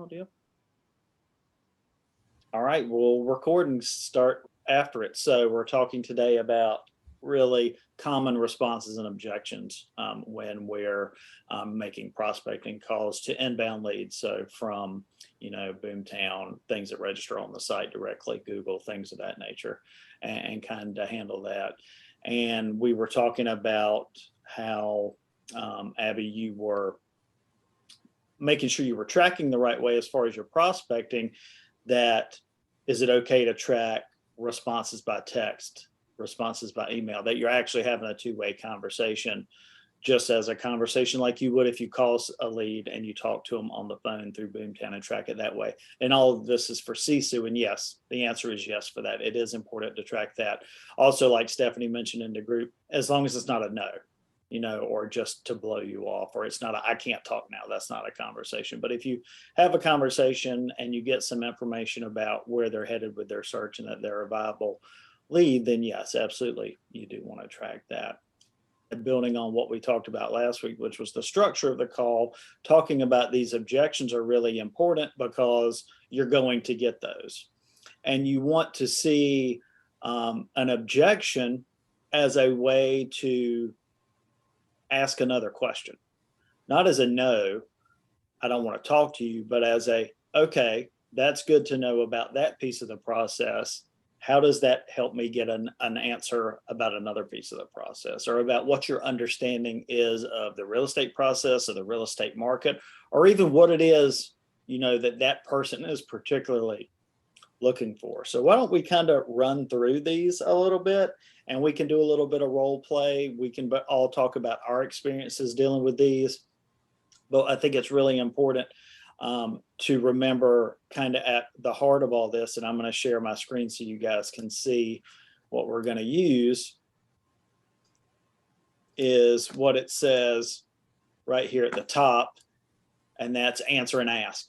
No deal. All right, well, recordings start after it. So we're talking today about really common responses and objections when we're making prospecting calls to inbound leads. So from, Boomtown, things that register on the site directly, Google, things of that nature, and kind of handle that. And we were talking about how, Abby, you were making sure you were tracking the right way as far as your prospecting. That is it okay to track responses by text, responses by email, that you're actually having a two-way conversation, just as a conversation like you would if you call a lead and you talk to them on the phone through Boomtown and track it that way. And all of this is for CSU. And yes, the answer is yes for that. It is important to track that. Also, like Stephanie mentioned in the group, as long as it's not a no, or just to blow you off, or it's not I can't talk now. That's not a conversation. But if you have a conversation and you get some information about where they're headed with their search and that they're a viable lead, then yes, absolutely, you do want to track that. And building on what we talked about last week, which was the structure of the call, talking about these objections are really important because you're going to get those. And you want to see an objection as a way to ask another question, not as a no, I don't want to talk to you, but as a, okay, that's good to know about that piece of the process. How does that help me get an answer about another piece of the process, or about what your understanding is of the real estate process or the real estate market, or even what it is, that person is particularly looking for. So why don't we kind of run through these a little bit, and we can do a little bit of role play. We can all talk about our experiences dealing with these, but I think it's really important to remember kind of at the heart of all this, and I'm going to share my screen so you guys can see what we're going to use, is what it says right here at the top, and that's answer and ask,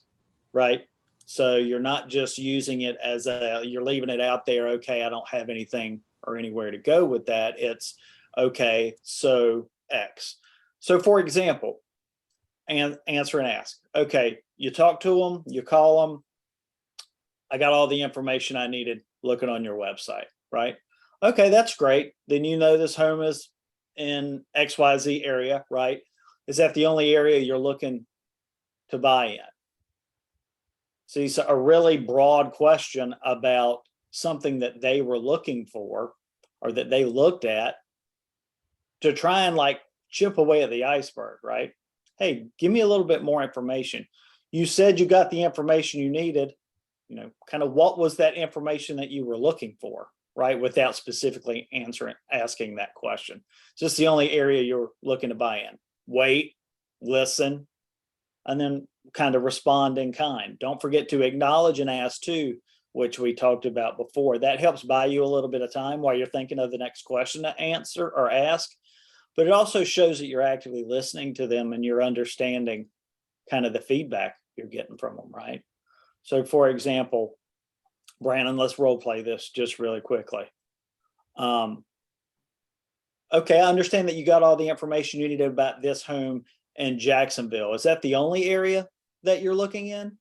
right? So you're not just using it as you're leaving it out there, okay, I don't have anything or anywhere to go with that. It's, okay, so X. So for example, and answer and ask. Okay, you talk to them, you call them. I got all the information I needed looking on your website, right? Okay, that's great. Then this home is in XYZ area, right? Is that the only area you're looking to buy in? See, so a really broad question about something that they were looking for or that they looked at to try and chip away at the iceberg, right? Hey, give me a little bit more information. You said you got the information you needed, kind of what was that information that you were looking for, right? Without specifically asking that question. It's just the only area you're looking to buy in. Wait, listen, and then kind of respond in kind. Don't forget to acknowledge and ask too, which we talked about before. That helps buy you a little bit of time while you're thinking of the next question to answer or ask. But it also shows that you're actively listening to them and you're understanding kind of the feedback you're getting from them, right? So for example, Brandon, let's role play this just really quickly. Okay, I understand that you got all the information you needed about this home in Jacksonville. Is that the only area that you're looking in?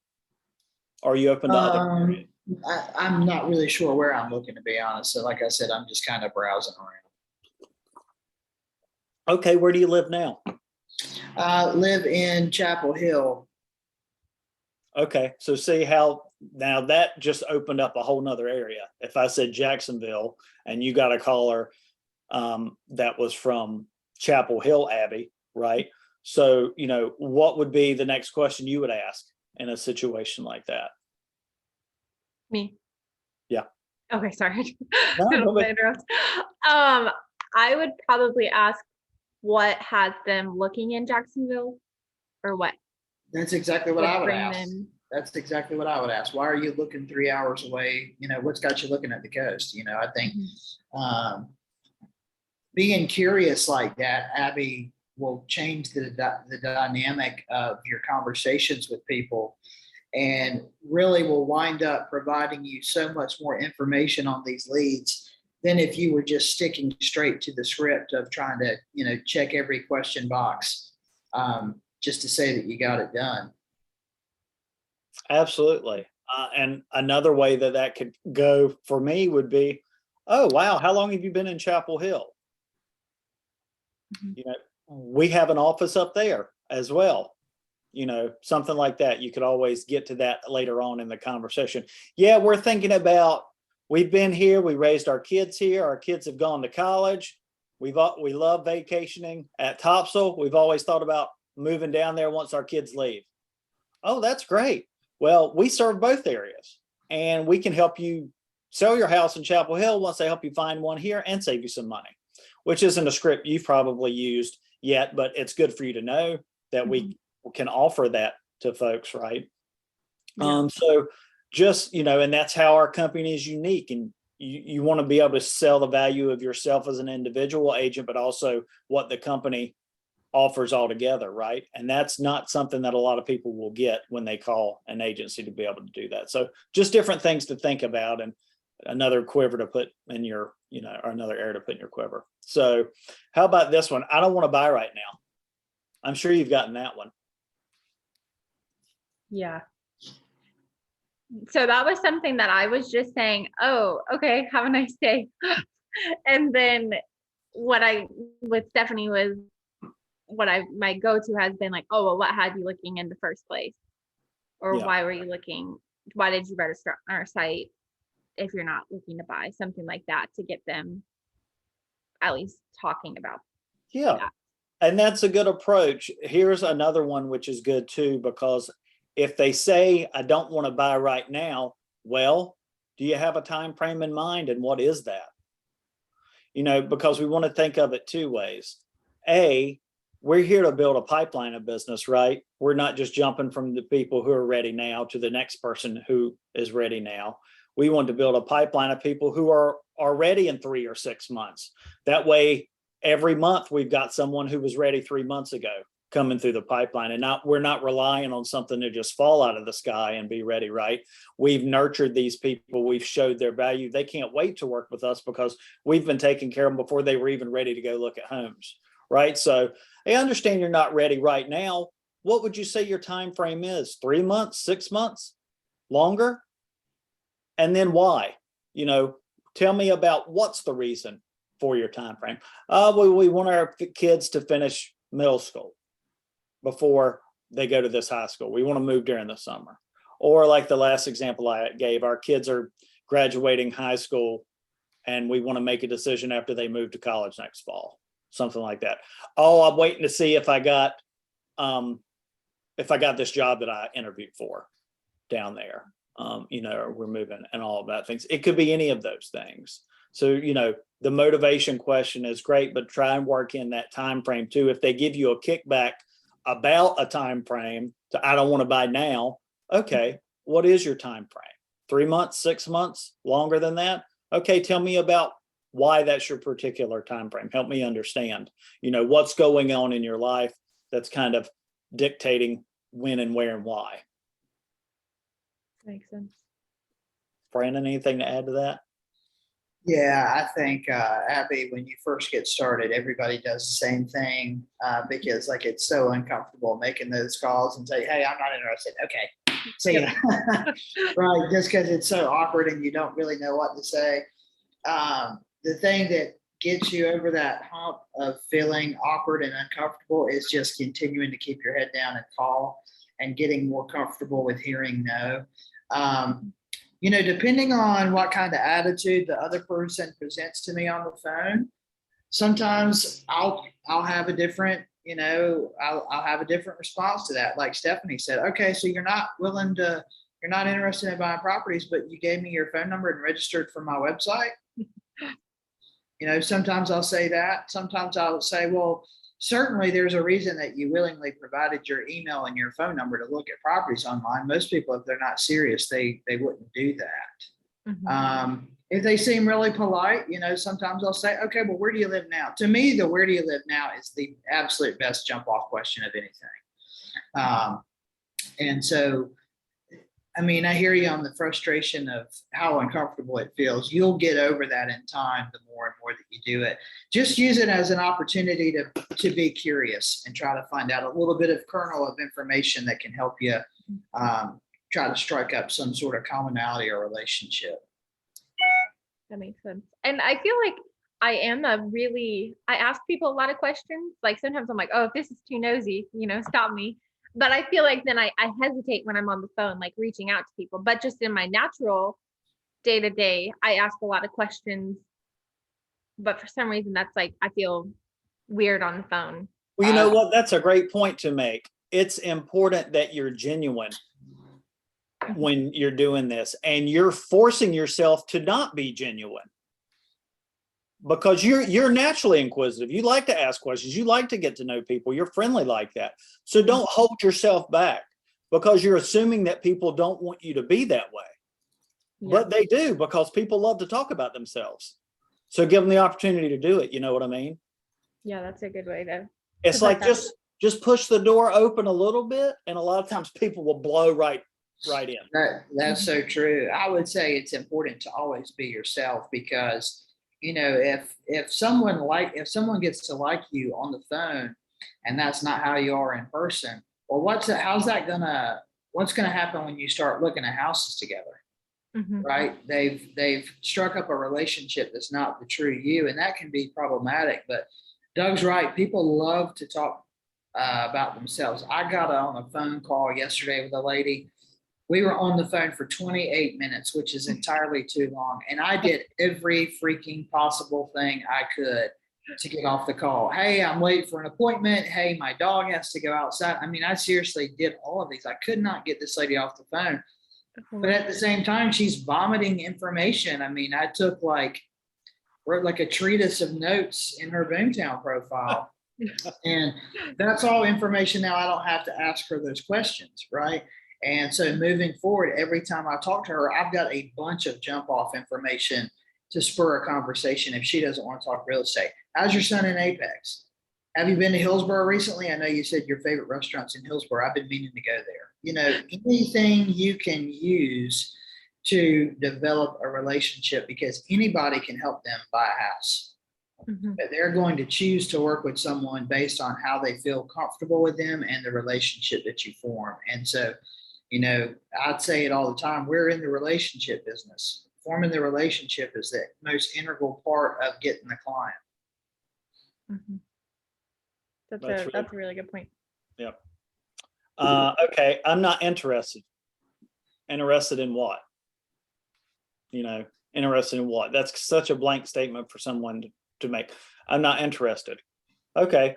Or are you open to other areas? I'm not really sure where I'm looking, to be honest. So like I said, I'm just kind of browsing around. Okay, where do you live now? Live in Chapel Hill. Okay, so see how now that just opened up a whole nother area. If I said Jacksonville and you got a caller that was from Chapel Hill, Abby, right? So, what would be the next question you would ask in a situation like that? Me. Yeah. Okay, sorry. No, I would probably ask what has them looking in Jacksonville, or what? That's exactly what I would bring ask. them- That's exactly what I would ask. Why are you looking 3 hours away? What's got you looking at the coast? I think being curious like that, Abby, will change the dynamic of your conversations with people, and really will wind up providing you so much more information on these leads than if you were just sticking straight to the script of trying to, check every question box just to say that you got it done. Absolutely. And another way that that could go for me would be, oh, wow, how long have you been in Chapel Hill? Mhm. You know, we have an office up there as well. Something like that. You could always get to that later on in the conversation. Yeah, we're thinking about, we've been here, we raised our kids here, our kids have gone to college. We love vacationing at Topsail. We've always thought about moving down there once our kids leave. Oh, that's great. Well, we serve both areas and we can help you sell your house in Chapel Hill once they help you find one here and save you some money, which isn't a script you've probably used yet, but it's good for you to know that we can offer that to folks, right? Yeah. So just, and that's how our company is unique. And you want to be able to sell the value of yourself as an individual agent, but also what the company offers altogether, right? And that's not something that a lot of people will get when they call an agency to be able to do that. So just different things to think about, and another quiver to put in your, or another arrow to put in your quiver. So how about this one? I don't want to buy right now. I'm sure you've gotten that one. Yeah. So that was something that I was just saying, oh, okay, have a nice day. And then with Stephanie was my go-to has been like, oh, well, what had you looking in the first place? Or Yeah. why were you looking? Why did you register on our site if you're not looking to buy? Something like that to get them at least talking about. Yeah. that. And that's a good approach. Here's another one, which is good too, because if they say, I don't want to buy right now, well, do you have a time frame in mind? And what is that? Because we want to think of it two ways. A, we're here to build a pipeline of business, right? We're not just jumping from the people who are ready now to the next person who is ready now. We want to build a pipeline of people who are ready in 3 or 6 months. That way, every month we've got someone who was ready 3 months ago coming through the pipeline, and we're not relying on something to just fall out of the sky and be ready, right? We've nurtured these people. We've showed their value. They can't wait to work with us because we've been taking care of them before they were even ready to go look at homes, right? So I understand you're not ready right now. What would you say your time frame is? 3 months, 6 months, longer? And then why? Tell me about what's the reason for your time frame. We want our kids to finish middle school before they go to this high school. We want to move during the summer. Or like the last example I gave, our kids are graduating high school and we want to make a decision after they move to college next fall, something like that. Oh, I'm waiting to see if I got this job that I interviewed for down there, or we're moving and all of that things. It could be any of those things. So, the motivation question is great, but try and work in that time frame too. If they give you a kickback about a time frame to, I don't want to buy now. Okay, what is your time frame? 3 months, 6 months, longer than that? Okay, tell me about why that's your particular time frame. Help me understand, what's going on in your life that's kind of dictating when and where and why. Makes sense. Brandon, anything to add to that? Yeah, I think, Abby, when you first get started, everybody does the same thing because like it's so uncomfortable making those calls and say, hey, I'm not interested. Okay, see ya. Right, just because it's so awkward and you don't really know what to say. The thing that gets you over that hump of feeling awkward and uncomfortable is just continuing to keep your head down and call and getting more comfortable with hearing no. Depending on what kind of attitude the other person presents to me on the phone, sometimes I'll have a different, I'll have a different response to that. Like Stephanie said, okay, so you're not interested in buying properties, but you gave me your phone number and registered for my website. Sometimes I'll say that. Sometimes I'll say, well, certainly there's a reason that you willingly provided your email and your phone number to look at properties online. Most people, if they're not serious, they wouldn't do that. Mhm. If they seem really polite, sometimes I'll say, okay, well, where do you live now? To me, the where do you live now is the absolute best jump off question of anything. And so, I hear you on the frustration of how uncomfortable it feels. You'll get over that in time, the more and more that you do it. Just use it as an opportunity to be curious and try to find out a little bit of kernel of information that can help you try to strike up some sort of commonality or relationship. That makes sense. And I feel like I ask people a lot of questions. Like sometimes I'm like, oh, if this is too nosy, stop me. But I feel like then I hesitate when I'm on the phone, like reaching out to people. But just in my natural day to day, I ask a lot of questions. But for some reason, that's like, I feel weird on the phone. Well, you know what? That's a great point to make. It's important that you're genuine when you're doing this, and you're forcing yourself to not be genuine because you're naturally inquisitive. You like to ask questions. You like to get to know people. You're friendly like that. So don't hold yourself back because you're assuming that people don't want you to be that way. Yeah. But they do, because people love to talk about themselves. So give them the opportunity to do it. You know what I mean? Yeah, that's a good way to. It's like just push the door open a little bit, and a lot of times people will blow right in. That's so true. I would say it's important to always be yourself, because if someone gets to like you on the phone and that's not how you are in person, well, what's gonna happen when you start looking at houses together? Mhm. Right? They've struck up a relationship that's not the true you, and that can be problematic. But Doug's right. People love to talk about themselves. I got on a phone call yesterday with a lady. We were on the phone for 28 minutes, which is entirely too long. And I did every freaking possible thing I could to get off the call. Hey, I'm late for an appointment. Hey, my dog has to go outside. I mean, I seriously did all of these. I could not get this lady off the phone. But at the same time, she's vomiting information. I mean, I wrote like a treatise of notes in her Boomtown profile. And that's all information now. I don't have to ask her those questions, right? And so moving forward, every time I talk to her, I've got a bunch of jump off information to spur a conversation if she doesn't want to talk real estate. How's your son in Apex? Have you been to Hillsborough recently? I know you said your favorite restaurant's in Hillsborough. I've been meaning to go there. Anything you can use to develop a relationship, because anybody can help them buy a house. Mhm. But they're going to choose to work with someone based on how they feel comfortable with them and the relationship that you form. And so, I'd say it all the time. We're in the relationship business. Forming the relationship is the most integral part of getting the client. Mhm. That's That's a really good point. Yep. Okay. I'm not interested. Interested in what? Interested in what? That's such a blank statement for someone to make. I'm not interested. Okay.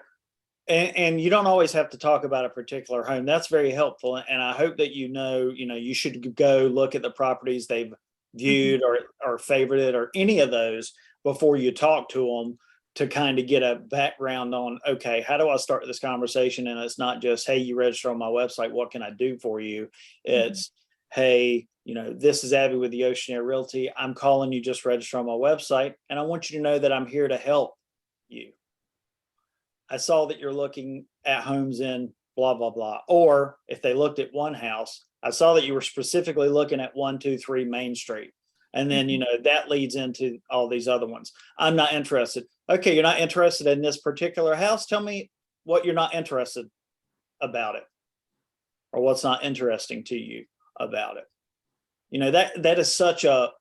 And you don't always have to talk about a particular home. That's very helpful. And I hope that you should go look at the properties they've viewed or favorited or any of those before you talk to them, to kind of get a background on, okay, how do I start this conversation? And it's not just, hey, you register on my website, what can I do for you? It's, hey, this is Abby with the Oceanair Realty. I'm calling you, just register on my website, and I want you to know that I'm here to help you. I saw that you're looking at homes in blah, blah, blah. Or if they looked at one house, I saw that you were specifically looking at 123 Main Street. And then, that leads into all these other ones. I'm not interested. Okay, you're not interested in this particular house. Tell me what you're not interested about it, or what's not interesting to you about it. That is such a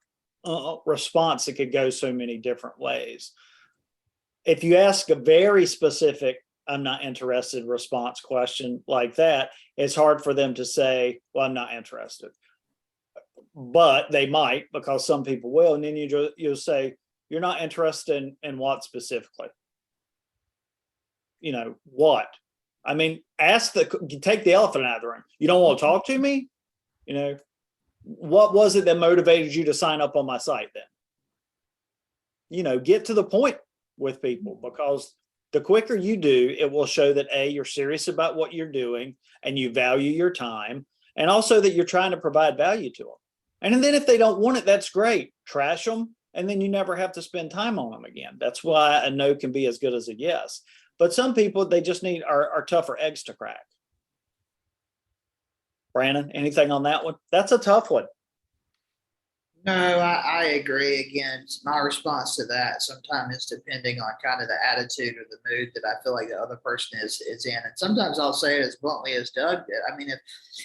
response that could go so many different ways. If you ask a very specific, I'm not interested response question like that, it's hard for them to say, well, I'm not interested. But they might, because some people will. And then you'll say, you're not interested in what specifically? What? I mean, take the elephant out of the room. You don't want to talk to me? What was it that motivated you to sign up on my site then? Get to the point with people, because the quicker you do, it will show that A, you're serious about what you're doing and you value your time, and also that you're trying to provide value to them. And then if they don't want it, that's great. Trash them, and then you never have to spend time on them again. That's why a no can be as good as a yes. But some people, they just need are tougher eggs to crack. Brandon, anything on that one? That's a tough one. No, I agree. Again, my response to that sometimes is depending on kind of the attitude or the mood that I feel like the other person is in. And sometimes I'll say it as bluntly as Doug did. I mean,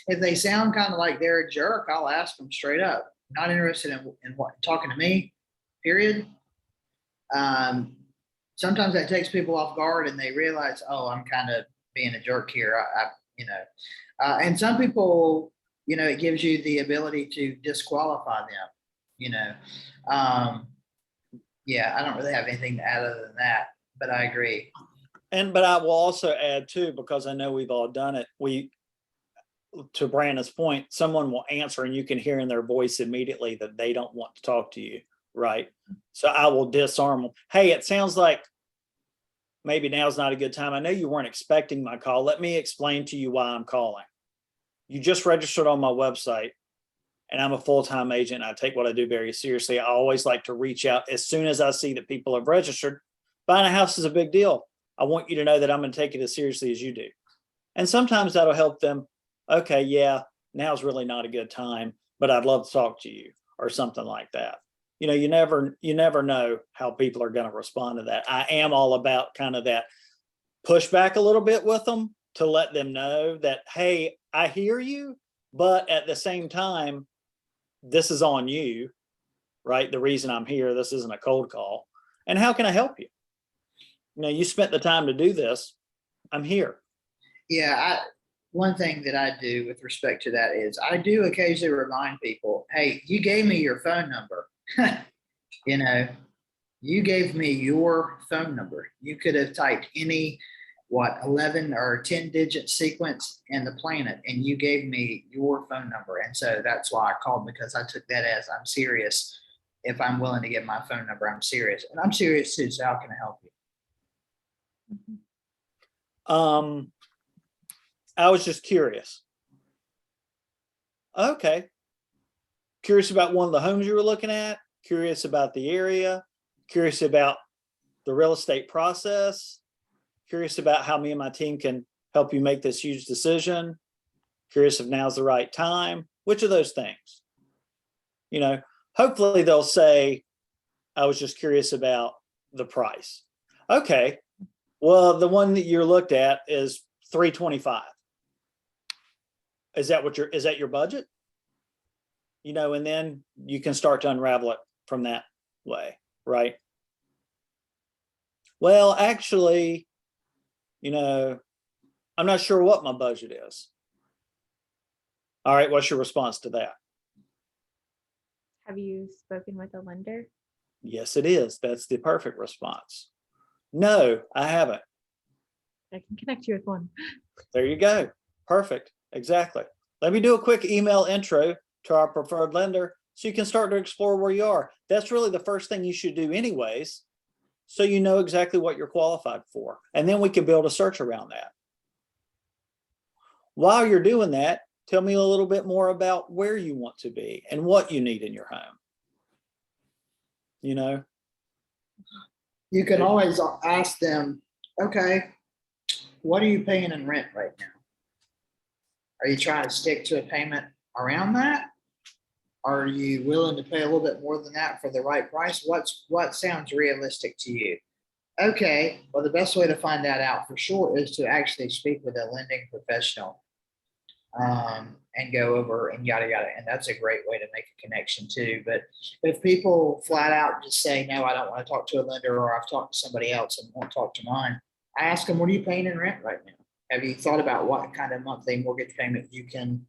if they sound kind of like they're a jerk, I'll ask them straight up, not interested in what talking to me, period. Um, Sometimes that takes people off guard and they realize, oh, I'm kind of being a jerk here. And some people, it gives you the ability to disqualify them, you know. Um, yeah, I don't really have anything to add other than that, but I agree. But I will also add too, because I know we've all done it. To Brandon's point, someone will answer and you can hear in their voice immediately that they don't want to talk to you, right? So I will disarm them. Hey, it sounds like maybe now's not a good time. I know you weren't expecting my call. Let me explain to you why I'm calling. You just registered on my website, and I'm a full-time agent. I take what I do very seriously. I always like to reach out as soon as I see that people have registered. Buying a house is a big deal. I want you to know that I'm going to take it as seriously as you do. And sometimes that'll help them. Okay, yeah, now's really not a good time, but I'd love to talk to you, or something like that. You never know how people are going to respond to that. I am all about kind of that pushback a little bit with them to let them know that, hey, I hear you, but at the same time, this is on you, right? The reason I'm here, this isn't a cold call. And how can I help you? You spent the time to do this. I'm here. Yeah, one thing that I do with respect to that is I do occasionally remind people, hey, you gave me your phone number. You know, you gave me your phone number. You could have typed any, 11 or 10-digit sequence in the planet, and you gave me your phone number. And so that's why I called, because I took that as I'm serious. If I'm willing to give my phone number, I'm serious. And I'm serious too. So how can I help you? I was just curious. Okay. Curious about one of the homes you were looking at, curious about the area, curious about the real estate process, curious about how me and my team can help you make this huge decision, curious if now's the right time. Which of those things? Hopefully they'll say, I was just curious about the price. Okay. Well, the one that you're looked at is $325. Is that your budget? And then you can start to unravel it from that way, right? Well, actually, I'm not sure what my budget is. All right, what's your response to that? Have you spoken with a lender? Yes, it is. That's the perfect response. No, I haven't. I can connect you with one. There you go. Perfect. Exactly. Let me do a quick email intro to our preferred lender so you can start to explore where you are. That's really the first thing you should do anyways, so you know exactly what you're qualified for. And then we can build a search around that. While you're doing that, tell me a little bit more about where you want to be and what you need in your home. You can always ask them, okay, what are you paying in rent right now? Are you trying to stick to a payment around that? Are you willing to pay a little bit more than that for the right price? What sounds realistic to you? Okay, well, the best way to find that out for sure is to actually speak with a lending professional, and go over and yada yada. And that's a great way to make a connection too. But if people flat out just say, no, I don't want to talk to a lender, or I've talked to somebody else and won't talk to mine, I ask them, what are you paying in rent right now? Have you thought about what kind of monthly mortgage payment you can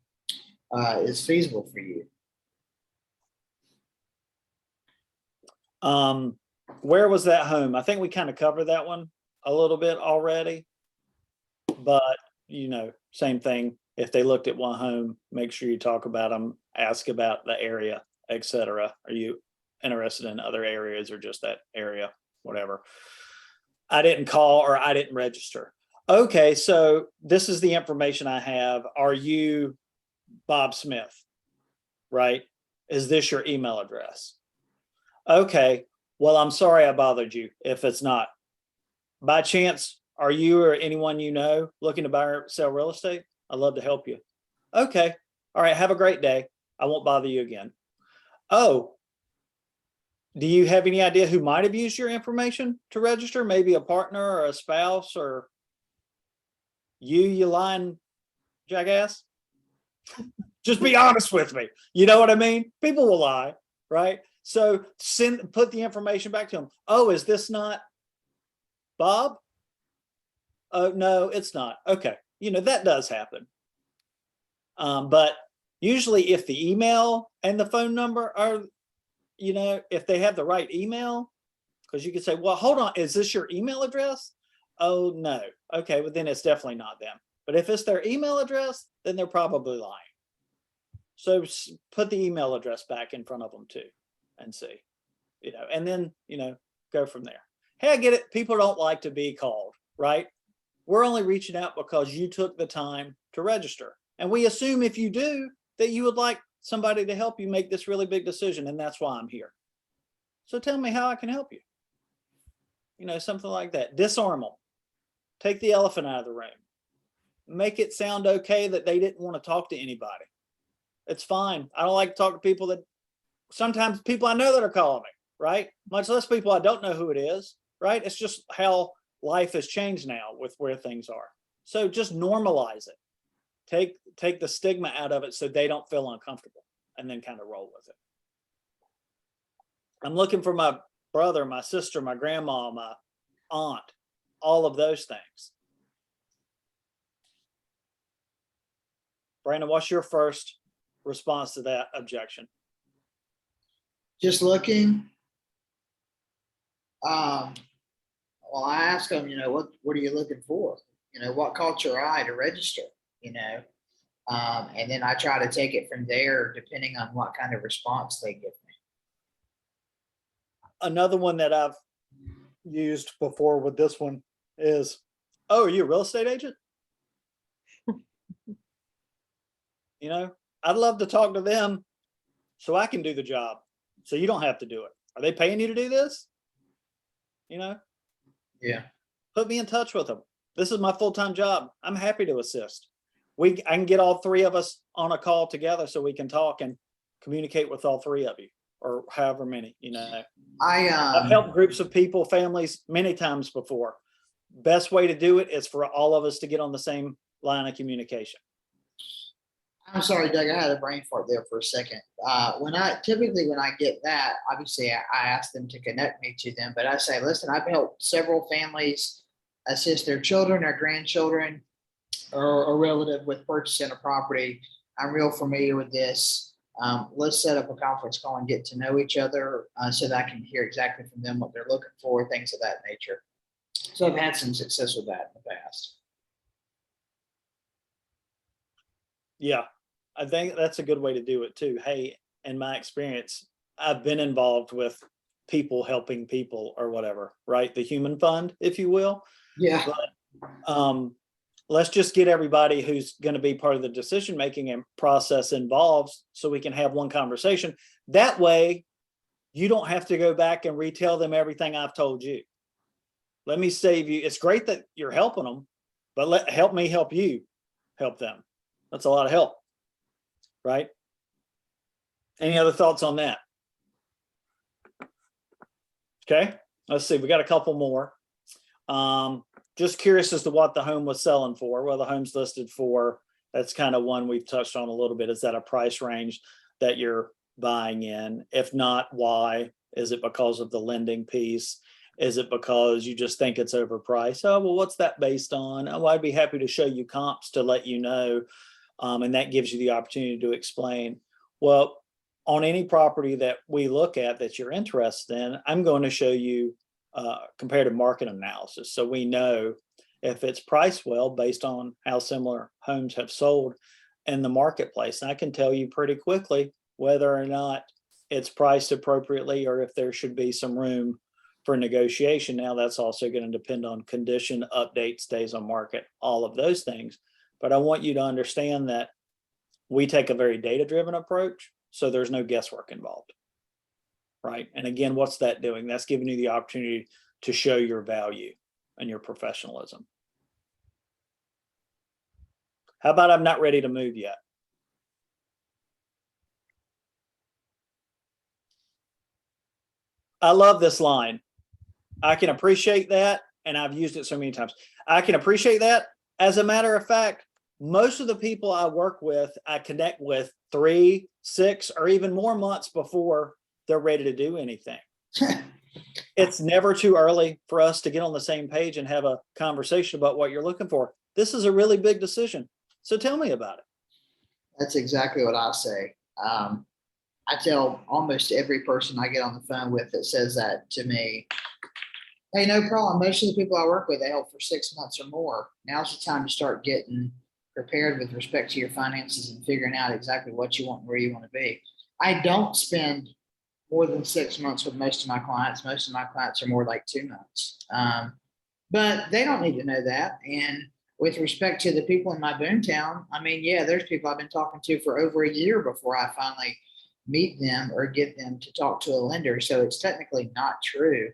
is feasible for you? Where was that home? I think we kind of covered that one a little bit already, but same thing. If they looked at one home, make sure you talk about them, ask about the area, etc. Are you interested in other areas or just that area? Whatever. I didn't call or I didn't register. Okay, so this is the information I have. Are you Bob Smith? Right? Is this your email address? Okay, well, I'm sorry I bothered you if it's not. By chance, are you or anyone you know looking to buy or sell real estate? I'd love to help you. Okay, all right, have a great day. I won't bother you again. Oh, Do you have any idea who might have used your information to register? Maybe a partner or a spouse, or you lying jackass? Just be honest with me. You know what I mean? People will lie, right? So put the information back to them. Oh, is this not Bob? Oh, no, it's not. Okay. That does happen. But usually if the email and the phone number are, if they have the right email, because you could say, well, hold on, is this your email address? Oh, no. Okay, well, then it's definitely not them. But if it's their email address, then they're probably lying. So put the email address back in front of them too and see, and then, go from there. Hey, I get it. People don't like to be called, right? We're only reaching out because you took the time to register. And we assume if you do, that you would like somebody to help you make this really big decision. And that's why I'm here. So tell me how I can help you. Something like that. Disarm them. Take the elephant out of the room. Make it sound okay that they didn't want to talk to anybody. It's fine. I don't like to talk to people that sometimes people I know that are calling me, right? Much less people I don't know who it is, right? It's just how life has changed now with where things are. So just normalize it. Take the stigma out of it so they don't feel uncomfortable, and then kind of roll with it. I'm looking for my brother, my sister, my grandma, my aunt, all of those things. Brandon, what's your first response to that objection? Just looking. Well, I ask them, what are you looking for? What caught your eye to register? And then I try to take it from there, depending on what kind of response they give me. Another one that I've used before with this one is, oh, are you a real estate agent? I'd love to talk to them so I can do the job, so you don't have to do it. Are they paying you to do this? Yeah. Put me in touch with them. This is my full-time job. I'm happy to assist. I can get all three of us on a call together so we can talk and communicate with all three of you, or however many. I've helped groups of people, families, many times before. Best way to do it is for all of us to get on the same line of communication. I'm sorry, Doug, I had a brain fart there for a second. When I get that, obviously I ask them to connect me to them, but I say, listen, I've helped several families assist their children or grandchildren or a relative with purchasing a property. I'm real familiar with this. Let's set up a conference call and get to know each other so that I can hear exactly from them what they're looking for, things of that nature. So I've had some success with that in the past. Yeah, I think that's a good way to do it too. Hey, in my experience, I've been involved with people helping people or whatever, right? The human fund, if you will. Yeah. But let's just get everybody who's going to be part of the decision-making and process involved so we can have one conversation. That way, you don't have to go back and retell them everything I've told you. Let me save you. It's great that you're helping them, but help me help you help them. That's a lot of help, right? Any other thoughts on that? Okay, let's see. We got a couple more. Just curious as to what the home was selling for. Well, the home's listed for, that's kind of one we've touched on a little bit. Is that a price range that you're buying in? If not, why? Is it because of the lending piece? Is it because you just think it's overpriced? Oh, well, what's that based on? Oh, I'd be happy to show you comps to let you know. And that gives you the opportunity to explain. Well, on any property that we look at that you're interested in, I'm going to show you comparative market analysis. So we know if it's priced well based on how similar homes have sold in the marketplace. And I can tell you pretty quickly whether or not it's priced appropriately or if there should be some room for negotiation. Now that's also going to depend on condition, updates, days on market, all of those things. But I want you to understand that we take a very data-driven approach, so there's no guesswork involved, right? And again, what's that doing? That's giving you the opportunity to show your value and your professionalism. How about I'm not ready to move yet? I love this line. I can appreciate that, and I've used it so many times. I can appreciate that. As a matter of fact, most of the people I work with, I connect with 3, 6, or even more months before they're ready to do anything. It's never too early for us to get on the same page and have a conversation about what you're looking for. This is a really big decision. So tell me about it. That's exactly what I say. I tell almost every person I get on the phone with that says that to me, hey, no problem. Most of the people I work with, they help for 6 months or more. Now's the time to start getting prepared with respect to your finances and figuring out exactly what you want and where you want to be. I don't spend more than 6 months with most of my clients. Most of my clients are more like 2 months. But they don't need to know that. And with respect to the people in my boomtown, I mean, yeah, there's people I've been talking to for over a year before I finally meet them or get them to talk to a lender. So it's technically not true.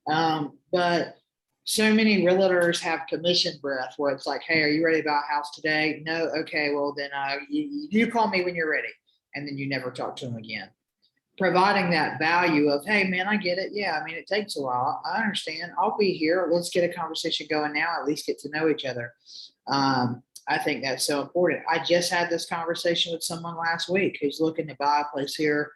But so many realtors have commission breath where it's like, hey, are you ready to buy a house today? No. Okay, well then you call me when you're ready. And then you never talk to them again. Providing that value of, hey man, I get it. Yeah, I mean, it takes a while. I understand. I'll be here. Let's get a conversation going now, at least get to know each other. I think that's so important. I just had this conversation with someone last week who's looking to buy a place here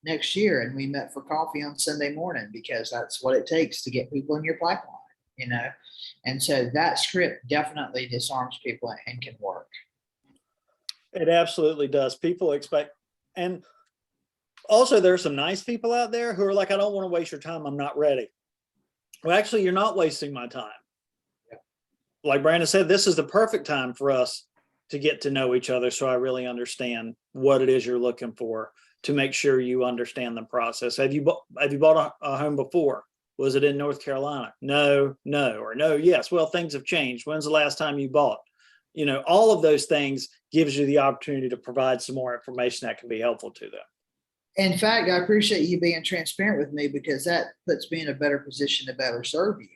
next year. And we met for coffee on Sunday morning because that's what it takes to get people in your pipeline, you know? And so that script definitely disarms people and can work. It absolutely does. People expect, and also there's some nice people out there who are like, I don't want to waste your time. I'm not ready. Well, actually, you're not wasting my time. Yeah. Like Brandon said, this is the perfect time for us to get to know each other. So I really understand what it is you're looking for to make sure you understand the process. Have you bought a home before? Was it in North Carolina? No, or no, yes. Well, things have changed. When's the last time you bought? You know, all of those things gives you the opportunity to provide some more information that can be helpful to them. In fact, I appreciate you being transparent with me because that puts me in a better position to better serve you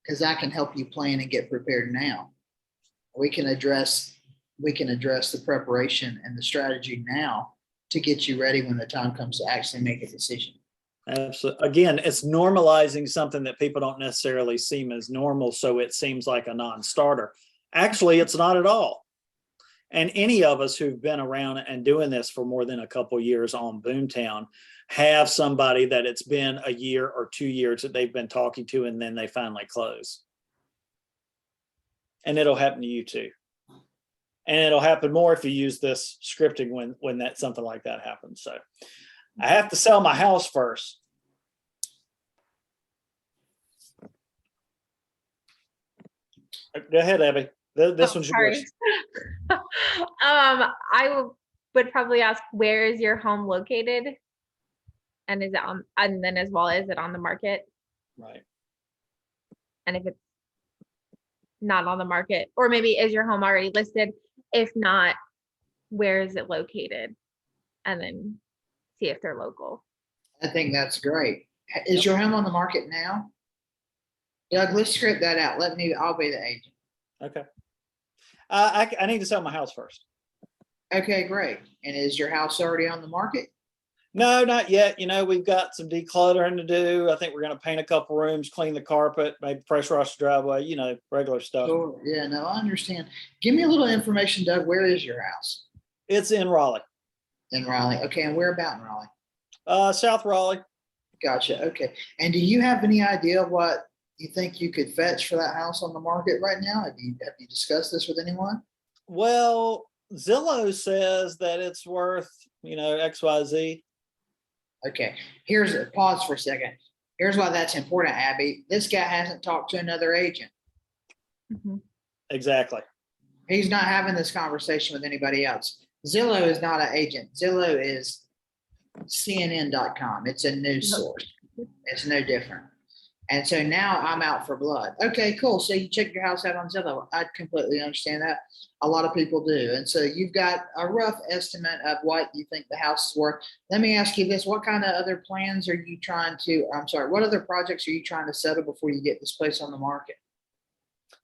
because I can help you plan and get prepared now. We can address the preparation and the strategy now to get you ready when the time comes to actually make a decision. Absolutely. Again, it's normalizing something that people don't necessarily seem as normal, so it seems like a non-starter. Actually, it's not at all. And any of us who've been around and doing this for more than a couple of years on Boomtown have somebody that it's been a year or 2 years that they've been talking to, and then they finally close. And it'll happen to you too. And it'll happen more if you use this scripting when that something like that happens. So I have to sell my house first. Go ahead, Abby. This one's yours. I would probably ask, where is your home located? And is it on, and then as well, is it on the market? Right. And if it's not on the market, or maybe is your home already listed? If not, where is it located? And then see if they're local. I think that's great. Is your home on the market now? Doug, let's script that out. I'll be the agent. Okay. I need to sell my house first. Okay, great. And is your house already on the market? No, not yet. You know, we've got some decluttering to do. I think we're going to paint a couple rooms, clean the carpet, maybe pressure wash the driveway, you know, regular stuff. Sure. Yeah, no, I understand. Give me a little information, Doug. Where is your house? It's in Raleigh. In Raleigh. Okay. And where about in Raleigh? South Raleigh. Gotcha. Okay. And do you have any idea what you think you could fetch for that house on the market right now? Have you discussed this with anyone? Well, Zillow says that it's worth, you know, XYZ. Okay. Here's a pause for a second. Here's why that's important, Abby. This guy hasn't talked to another agent. Mm-hmm. Exactly. He's not having this conversation with anybody else. Zillow is not an agent. Zillow is CNN.com. It's a news source. It's no different. And so now I'm out for blood. Okay, cool. So you check your house out on Zillow. I completely understand that. A lot of people do. And so you've got a rough estimate of what you think the house is worth. Let me ask you this. What kind of other plans are you trying to, what other projects are you trying to settle before you get this place on the market?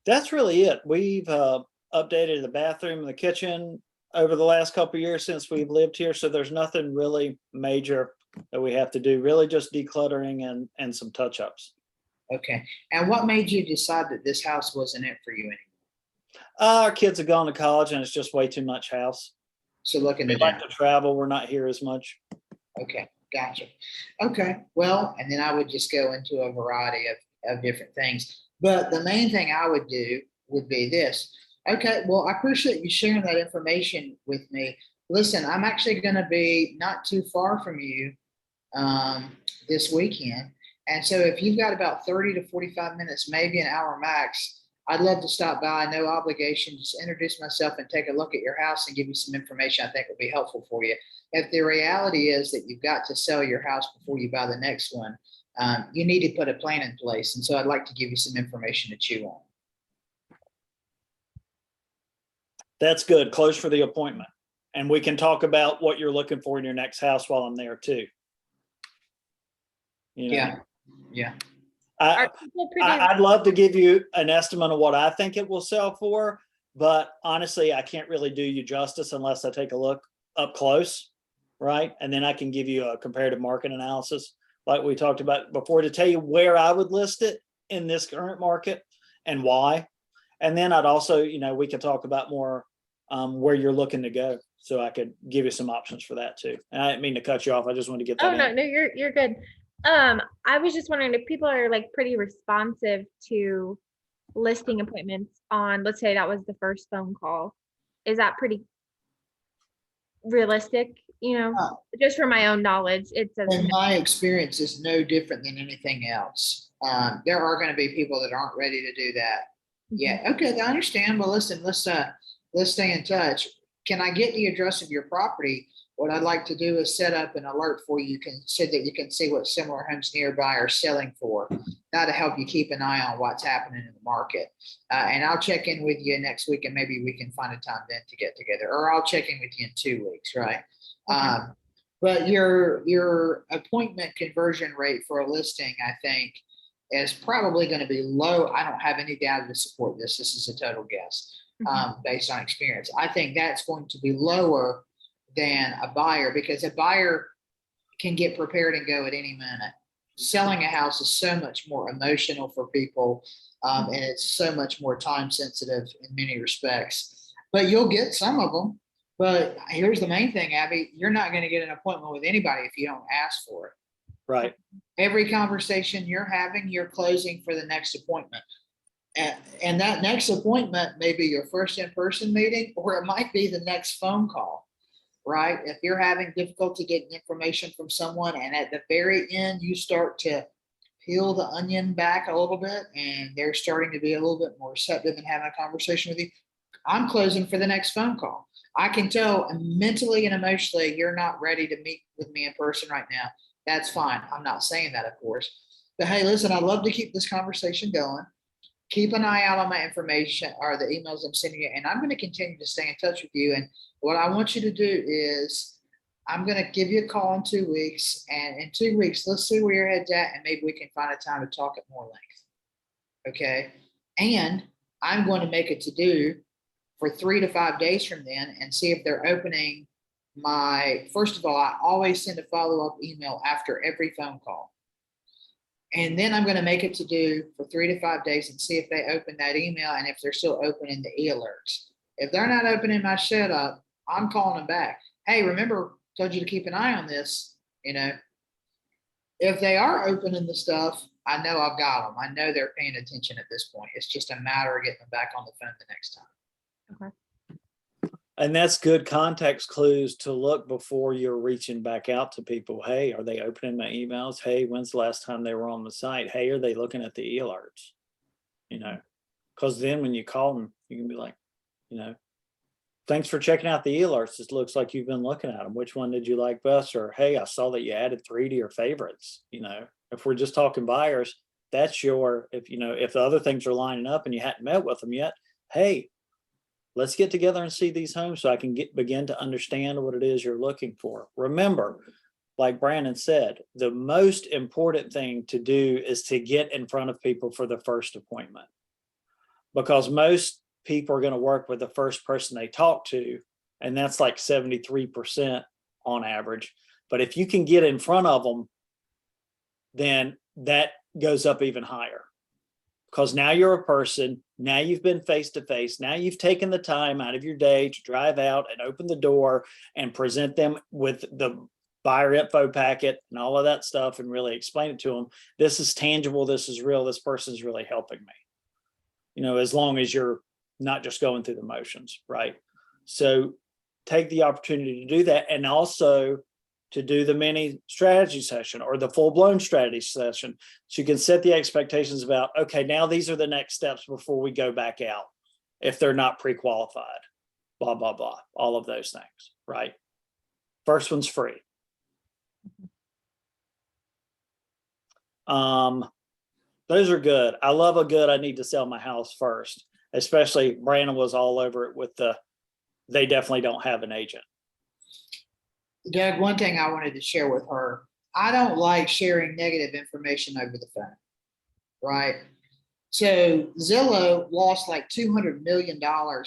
That's really it. We've updated the bathroom and the kitchen. over the last couple of years since we've lived here. So there's nothing really major that we have to do, really just decluttering and some touch ups. Okay. And what made you decide that this house wasn't it for you anymore? Our kids have gone to college and it's just way too much house. So looking We at like that. to travel. We're not here as much. Okay, gotcha. Okay, well, and then I would just go into a variety of different things. But the main thing I would do would be this. Okay, well, I appreciate you sharing that information with me. Listen, I'm actually going to be not too far from you this weekend. And so if you've got about 30 to 45 minutes, maybe an hour max, I'd love to stop by, no obligation, just introduce myself and take a look at your house and give you some information I think would be helpful for you. If the reality is that you've got to sell your house before you buy the next one, you need to put a plan in place. And so I'd like to give you some information to chew on. That's good. Close for the appointment. And we can talk about what you're looking for in your next house while I'm there too. You know, Yeah, yeah. I, Are people pretty? I'd love to give you an estimate of what I think it will sell for, but honestly, I can't really do you justice unless I take a look up close, right? And then I can give you a comparative market analysis like we talked about before to tell you where I would list it in this current market and why. And then I'd also, we could talk about more where you're looking to go. So I could give you some options for that too. And I didn't mean to cut you off. I just wanted to get that Oh, no, in. no, you're good. I was just wondering if people are like pretty responsive to listing appointments on, let's say that was the first phone call. Is that pretty realistic? Just for my own knowledge, it says In my experience, is no different than anything else. There are going to be people that aren't ready to do that. Yeah. Okay. I understand. Well, listen, let's stay in touch. Can I get the address of your property? What I'd like to do is set up an alert for you, so that you can see what similar homes nearby are selling for. That'll help you keep an eye on what's happening in the market. And I'll check in with you next week, and maybe we can find a time then to get together, or I'll check in with you in 2 weeks, right? Okay. But your appointment conversion rate for a listing, I think, is probably going to be low. I don't have any data to support this. This is a total guess based on experience. I think that's going to be lower than a buyer, because a buyer can get prepared and go at any minute. Selling a house is so much more emotional for people, and it's so much more time sensitive in many respects. But you'll get some of them. But here's the main thing, Abby, you're not going to get an appointment with anybody if you don't ask for it. Right. Every conversation you're having, you're closing for the next appointment. And that next appointment may be your first in-person meeting, or it might be the next phone call, right? If you're having difficulty getting information from someone, and at the very end, you start to peel the onion back a little bit, and they're starting to be a little bit more receptive and having a conversation with you, I'm closing for the next phone call. I can tell mentally and emotionally you're not ready to meet with me in person right now. That's fine. I'm not saying that, of course. But hey, listen, I'd love to keep this conversation going. Keep an eye out on my information or the emails I'm sending you, and I'm going to continue to stay in touch with you. And what I want you to do is I'm going to give you a call in 2 weeks, and in 2 weeks, let's see where your head's at, and maybe we can find a time to talk at more length. Okay. And I'm going to make it to do for 3 to 5 days from then and see if they're opening first of all, I always send a follow-up email after every phone call. And then I'm going to make it to do for 3 to 5 days and see if they open that email, and if they're still opening the e-alerts. If they're not opening my setup, I'm calling them back. Hey, remember, told you to keep an eye on this. If they are opening the stuff, I know I've got them. I know they're paying attention at this point. It's just a matter of getting them back on the phone the next time. Okay. And that's good context clues to look before you're reaching back out to people. Hey, are they opening my emails? Hey, when's the last time they were on the site? Hey, are they looking at the e-alerts? Because then when you call them, you can be like, thanks for checking out the e-alerts. It looks like you've been looking at them. Which one did you like best? Or, hey, I saw that you added 3 to your favorites. If we're just talking buyers, that's if the other things are lining up and you hadn't met with them yet, hey, let's get together and see these homes so I can begin to understand what it is you're looking for. Remember, like Brandon said, the most important thing to do is to get in front of people for the first appointment, because most people are going to work with the first person they talk to and that's like 73% on average. But if you can get in front of them, then that goes up even higher, because now you're a person, now you've been face to face, now you've taken the time out of your day to drive out and open the door and present them with the buyer info packet and all of that stuff and really explain it to them. This is tangible, this is real, this person's really helping me. You know, as long as you're not just going through the motions, right? So take the opportunity to do that, and also to do the mini strategy session or the full-blown strategy session, so you can set the expectations about, okay, now these are the next steps before we go back out if they're not pre-qualified, blah, blah, blah, all of those things, right? First one's free. Those are good. I love a good, I need to sell my house first, especially Brandon was all over it with they definitely don't have an agent. Doug, one thing I wanted to share with her, I don't like sharing negative information over the phone, right? So Zillow lost like $200 million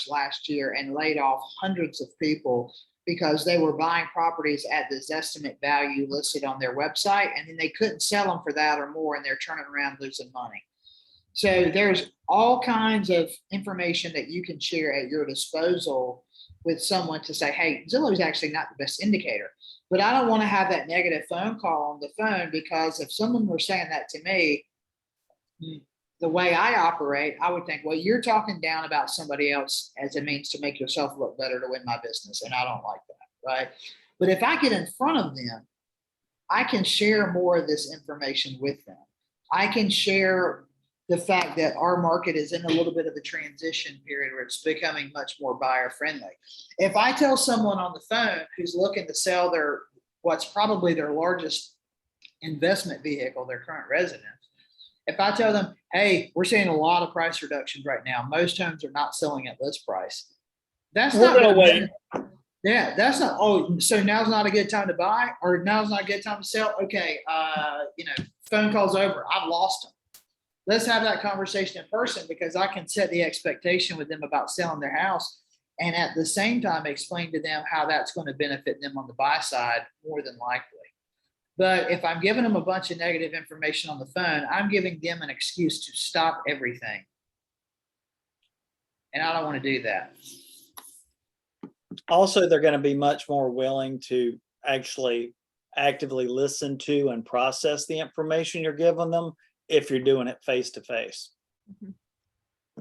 last year and laid off hundreds of people because they were buying properties at the estimate value listed on their website, and then they couldn't sell them for that or more, and they're turning around losing money. So there's all kinds of information that you can share at your disposal with someone to say, hey, Zillow is actually not the best indicator. But I don't want to have that negative phone call on the phone, because if someone were saying that to me, the way I operate, I would think, well, you're talking down about somebody else as a means to make yourself look better to win my business. And I don't like that, right? But if I get in front of them, I can share more of this information with them. I can share the fact that our market is in a little bit of a transition period where it's becoming much more buyer friendly. If I tell someone on the phone who's looking to sell what's probably their largest investment vehicle, their current residence, if I tell them, hey, we're seeing a lot of price reductions right now, most homes are not selling at list price. That's not going to wait. Yeah, that's not, oh, so now's not a good time to buy, or now's not a good time to sell. Okay, phone call's over. I've lost them. Let's have that conversation in person, because I can set the expectation with them about selling their house, and at the same time explain to them how that's going to benefit them on the buy side more than likely. But if I'm giving them a bunch of negative information on the phone, I'm giving them an excuse to stop everything. And I don't want to do that. Also, they're going to be much more willing to actually actively listen to and process the information you're giving them if you're doing it face to face.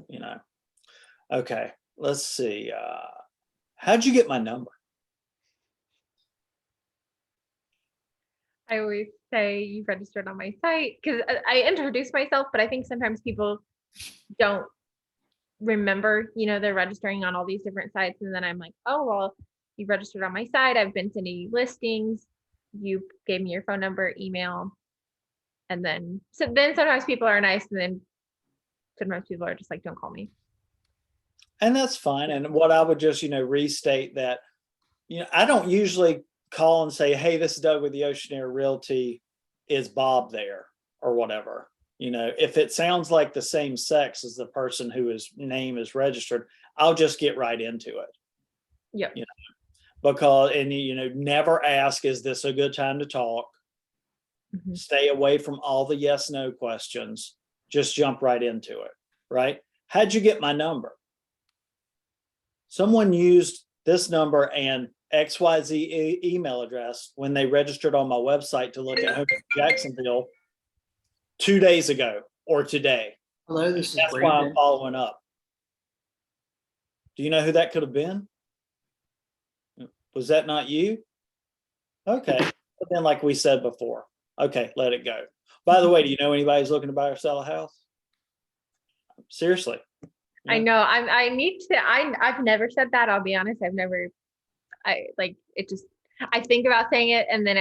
You know. Okay, let's see. How'd you get my number? I always say you registered on my site, because I introduce myself, but I think sometimes people don't remember, they're registering on all these different sites. And then I'm like, oh, well, you registered on my site. I've been sending you listings. You gave me your phone number, email. And then sometimes people are nice, and then sometimes people are just like, don't call me. And that's fine. And what I would just, restate that, I don't usually call and say, hey, this is Doug with the Oceanair Realty. Is Bob there or whatever? If it sounds like the same sex as the person whose name is registered, I'll just get right into it. Yeah. Because, never ask, is this a good time to talk? Mm-hmm. Stay away from all the yes, no questions. Just jump right into it, right? How'd you get my number? Someone used this number and XYZ email address when they registered on my website to look at homes in Jacksonville 2 days ago or today. Hello, this is That's Brandon. why I'm following up. Do you know who that could have been? Was that not you? Okay. But then, like we said before, okay, let it go. By the way, do you know anybody who's looking to buy or sell a house? Seriously. I know. I need to. I've never said that. I'll be honest. I think about saying it, and then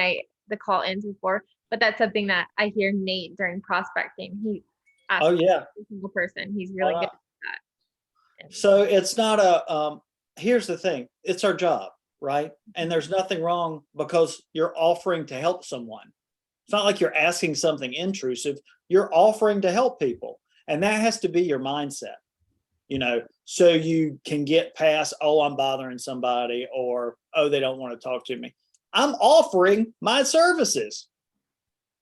the call ends before. But that's something that I hear Nate during prospecting. He asks every single person. He's really good at that. So it's not here's the thing. It's our job, right? And there's nothing wrong because you're offering to help someone. It's not like you're asking something intrusive. You're offering to help people. And that has to be your mindset. so you can get past, oh, I'm bothering somebody, or, oh, they don't want to talk to me. I'm offering my services,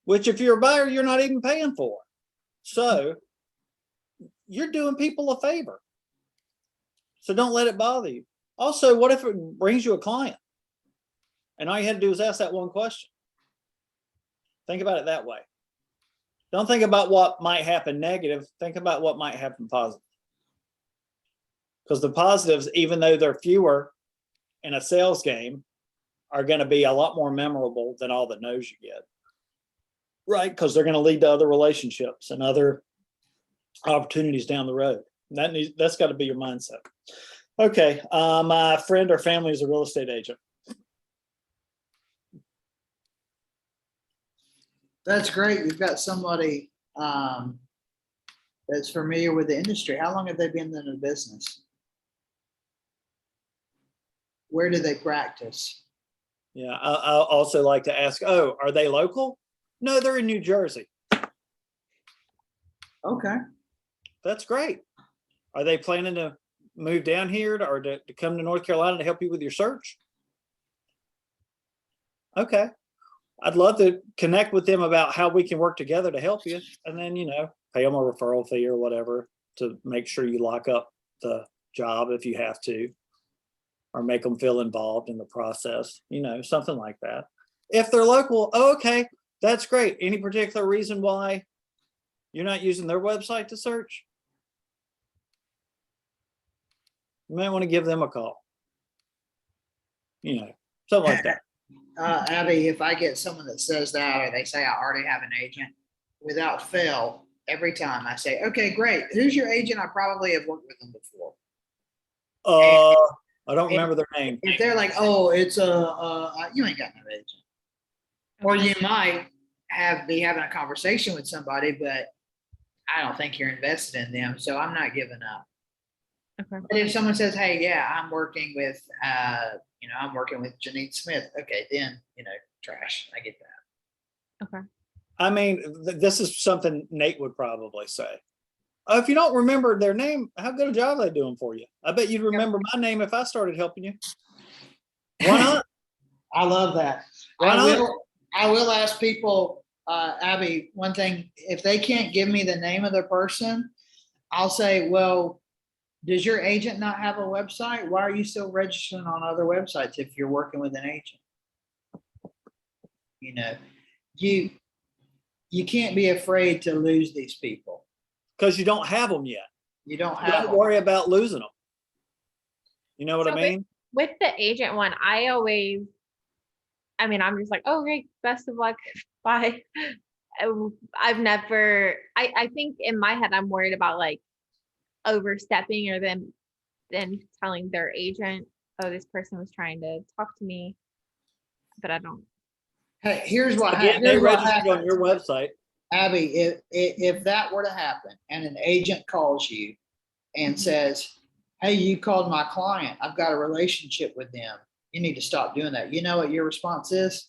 which if you're a buyer, you're not even paying for. So you're doing people a favor. So don't let it bother you. Also, what if it brings you a client? And all you had to do was ask that one question. Think about it that way. Don't think about what might happen negative. Think about what might happen positive. Because the positives, even though they're fewer in a sales game, are going to be a lot more memorable than all the no's you get. Right? Because they're going to lead to other relationships and other opportunities down the road. That's got to be your mindset. Okay. My friend or family is a real estate agent. That's great. You've got somebody that's familiar with the industry. How long have they been in the business? Where do they practice? Yeah, I also like to ask, oh, are they local? No, they're in New Jersey. Okay. That's great. Are they planning to move down here or to come to North Carolina to help you with your search? Okay. I'd love to connect with them about how we can work together to help you, and then, pay them a referral fee or whatever to make sure you lock up the job if you have to, or make them feel involved in the process, something like that. If they're local, oh, okay, that's great. Any particular reason why you're not using their website to search? You might want to give them a call. Something like that. Abby, if I get someone that says that, or they say I already have an agent, without fail, every time I say, okay, great. Who's your agent? I probably have worked with them before. I don't remember their name. If they're like, oh, it's you ain't got no agent. Or you might be having a conversation with somebody, but I don't think you're invested in them, so I'm not giving up. Okay. But if someone says, hey, yeah, I'm working with Janine Smith, okay, then, trash. I get that. Okay. I mean, this is something Nate would probably say. If you don't remember their name, how good a job are they doing for you? I bet you'd remember my name if I started helping you. Why not? I love that. Why not? I will ask people, Abby, one thing, if they can't give me the name of the person, I'll say, well, does your agent not have a website? Why are you still registering on other websites if you're working with an agent? You can't be afraid to lose these people. Because you don't have them yet. You don't have Don't worry about losing them. You know what I So mean? With the agent one, I'm just like, oh, great, best of luck. Bye. I've never, I think in my head, I'm worried about like overstepping or then telling their agent, oh, this person was trying to talk to me, but I don't. Hey, here's what They registered happens. on your website. Abby, if that were to happen and an agent calls you and says, hey, you called my client, I've got a relationship with them, you need to stop doing that. You know what your response is?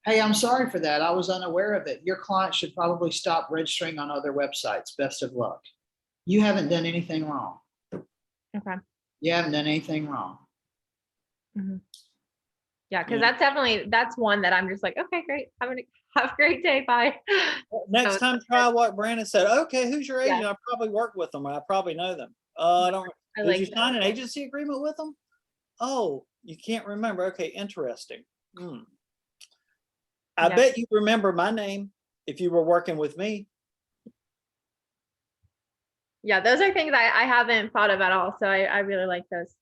Hey, I'm sorry for that. I was unaware of it. Your client should probably stop registering on other websites. Best of luck. You haven't done anything wrong. Okay. You haven't done anything wrong. Mm-hmm. Yeah, because that's one that I'm just like, okay, great. Have a great day. Bye. Next time, try what Brandon said. Okay, who's your agent? I probably work with them. I probably know them. I don't. Did you sign an agency agreement with them? Oh, you can't remember. Okay, interesting. I bet you remember my name if you were working with me. Yeah, those are things I haven't thought of at all. So I really like those.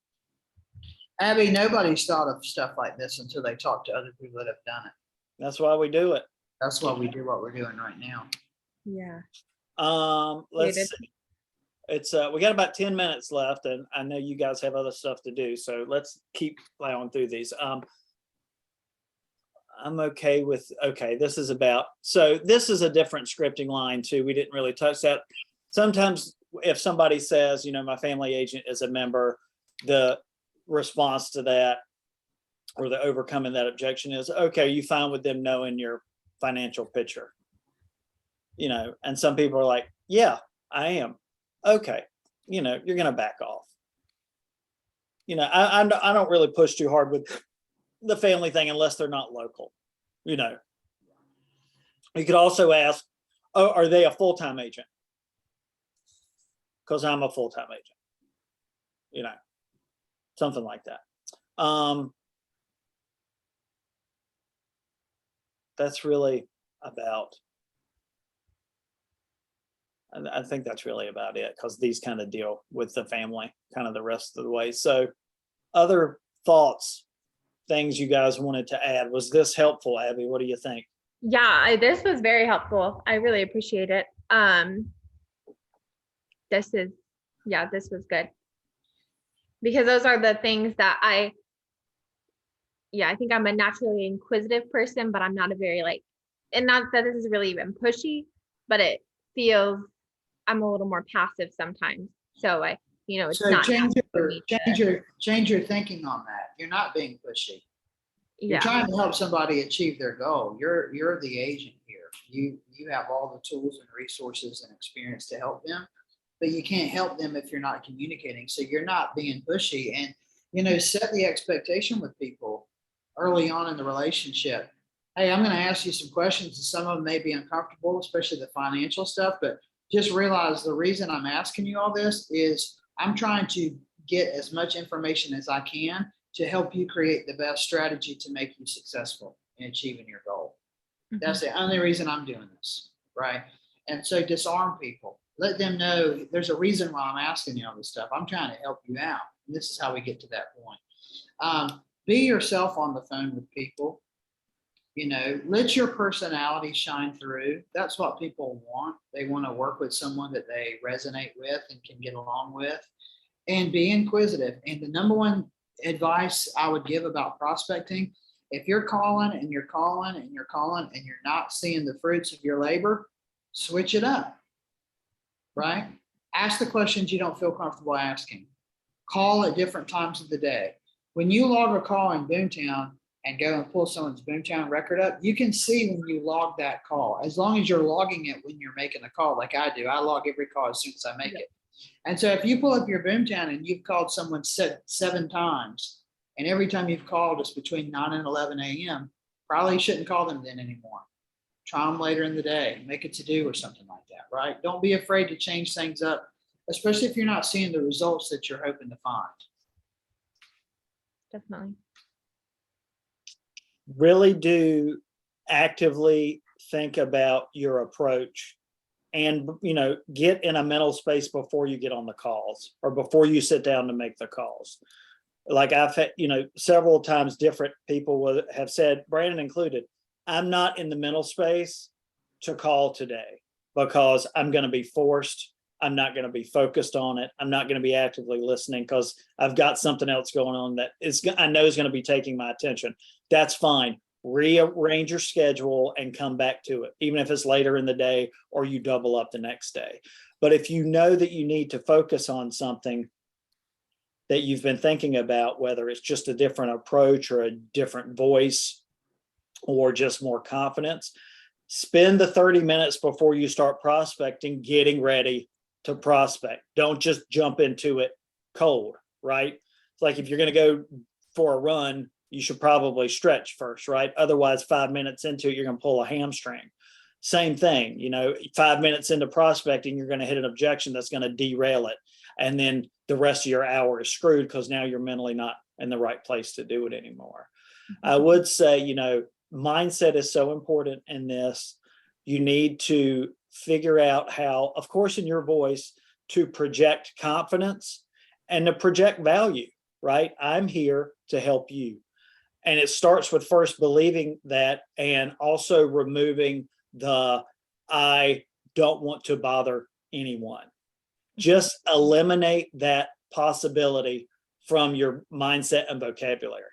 Abby, nobody's thought of stuff like this until they talk to other people that have done it. That's why we do it. That's why we do what we're doing right now. Yeah. Let's see. It's we got about 10 minutes left, and I know you guys have other stuff to do, so let's keep plowing through these. I'm okay with, this is a different scripting line too. We didn't really touch that. Sometimes if somebody says, my family agent is a member, the response to that or the overcoming that objection is, okay, you fine with them knowing your financial picture? And some people are like, yeah, I am. Okay. you're going to back off. I don't really push too hard with the family thing unless they're not local. You could also ask, oh, are they a full-time agent? Because I'm a full-time agent. Something like that. That's really about, I think that's really about it, because these kind of deal with the family kind of the rest of the way. So other thoughts, things you guys wanted to add? Was this helpful, Abby? What do you think? Yeah, this was very helpful. I really appreciate it. This was good. Because those are the things that I think I'm a naturally inquisitive person, but I'm not a very and not that this is really even pushy, but it feels I'm a little more passive sometimes. So it's So not change your thinking on that. You're not being pushy. You're yeah. trying to help somebody achieve their goal. You're the agent here. You have all the tools and resources and experience to help them, but you can't help them if you're not communicating. So you're not being pushy, and set the expectation with people early on in the relationship. Hey, I'm going to ask you some questions, and some of them may be uncomfortable, especially the financial stuff, but just realize the reason I'm asking you all this is I'm trying to get as much information as I can to help you create the best strategy to make you successful in achieving your goal. Mm-hmm. That's the only reason I'm doing this, right? And so disarm people. Let them know there's a reason why I'm asking you all this stuff. I'm trying to help you out. And this is how we get to that point. Be yourself on the phone with people. Let your personality shine through. That's what people want. They want to work with someone that they resonate with and can get along with. And be inquisitive. And the number one advice I would give about prospecting, if you're calling and you're calling and you're calling and you're not seeing the fruits of your labor, switch it up, right? Ask the questions you don't feel comfortable asking. Call at different times of the day. When you log a call in Boomtown and go and pull someone's Boomtown record up, you can see when you log that call, as long as you're logging it when you're making a call, like I do. I log every call as soon as I make it. And so if you pull up your Boomtown and you've called someone 7 times, and every time you've called is between 9 and 11 a.m., probably shouldn't call them then anymore. Try them later in the day, make a to-do or something like that, right? Don't be afraid to change things up, especially if you're not seeing the results that you're hoping to find. Definitely. Really do actively think about your approach, and get in a mental space before you get on the calls or before you sit down to make the calls. Like I've had, several times different people have said, Brandon included, I'm not in the mental space to call today because I'm going to be forced. I'm not going to be focused on it. I'm not going to be actively listening because I've got something else going on that I know is going to be taking my attention. That's fine. Rearrange your schedule and come back to it, even if it's later in the day or you double up the next day. But if you know that you need to focus on something that you've been thinking about, whether it's just a different approach or a different voice or just more confidence, spend the 30 minutes before you start prospecting getting ready to prospect. Don't just jump into it cold, right? It's like if you're going to go for a run, you should probably stretch first, right? Otherwise, 5 minutes into it, you're going to pull a hamstring. Same thing, 5 minutes into prospecting, you're going to hit an objection that's going to derail it. And then the rest of your hour is screwed because now you're mentally not in the right place to do it anymore. Mm-hmm. I would say, mindset is so important in this. You need to figure out how, of course, in your voice, to project confidence and to project value, right? I'm here to help you. And it starts with first believing that, and also removing the I don't want to bother anyone. Just eliminate that possibility from your mindset and vocabulary.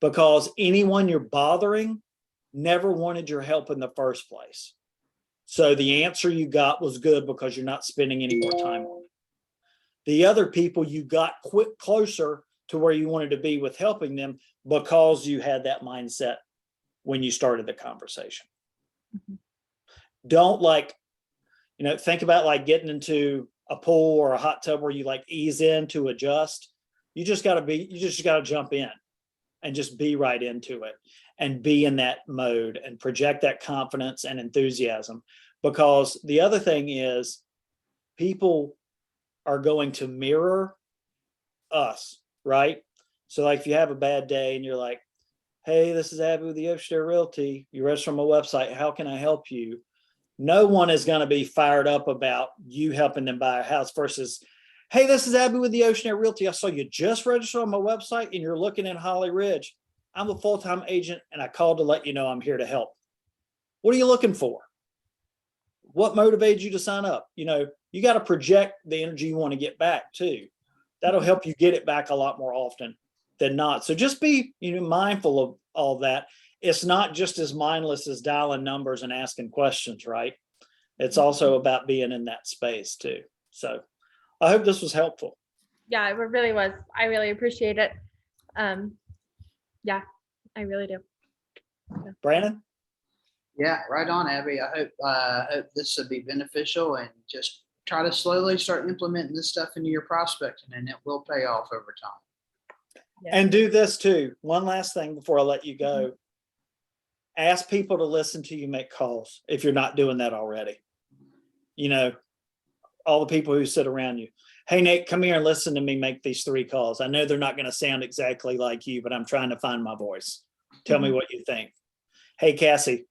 Because anyone you're bothering never wanted your help in the first place. So the answer you got was good because you're not spending any more time on it. The other people you got closer to where you wanted to be with helping them because you had that mindset when you started the conversation. Mm-hmm. Don't think about getting into a pool or a hot tub where you like ease in to adjust. You just gotta jump in and just be right into it and be in that mode and project that confidence and enthusiasm. Because the other thing is people are going to mirror us, right? So like if you have a bad day and you're like, hey, this is Abby with the Ocean Air Realty. You registered on my website. How can I help you? No one is going to be fired up about you helping them buy a house versus, hey, this is Abby with the Ocean Air Realty. I saw you just registered on my website and you're looking in Holly Ridge. I'm a full-time agent and I called to let you know I'm here to help. What are you looking for? What motivated you to sign up? You know, you got to project the energy you want to get back too. That'll help you get it back a lot more often than not. So just be, mindful of all that. It's not just as mindless as dialing numbers and asking questions, right? It's also about being in that space too. So I hope this was helpful. Yeah, it really was. I really appreciate it. Yeah, I really do. Brandon? Yeah, right on, Abby. I hope this will be beneficial, and just try to slowly start implementing this stuff into your prospecting, and it will pay off over time. Yeah. And do this too. One last thing before I let you go. Ask people to listen to you make calls if you're not doing that already. All the people who sit around you. Hey, Nate, come here and listen to me make these 3 calls. I know they're not going to sound exactly like you, but I'm trying to find my voice. Tell me what you think. Hey, Cassie,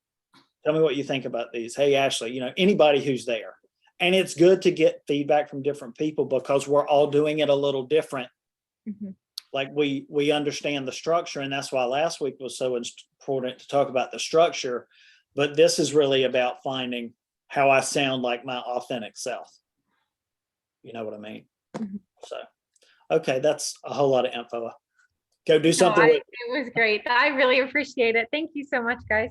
tell me what you think about these. Hey, Ashley, anybody who's there. And it's good to get feedback from different people because we're all doing it a little different. Mhm. Like we understand the structure, and that's why last week was so important to talk about the structure. But this is really about finding how I sound like my authentic self. You know what I mean? Mhm. So, okay, that's a whole lot of info. Go do No, something with it was great. I really appreciate it. Thank you so much, guys.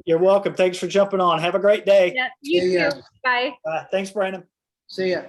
You're welcome. Thanks for jumping on. Have a great day. Yeah, you See ya. too. Bye. Thanks, Brandon. See ya.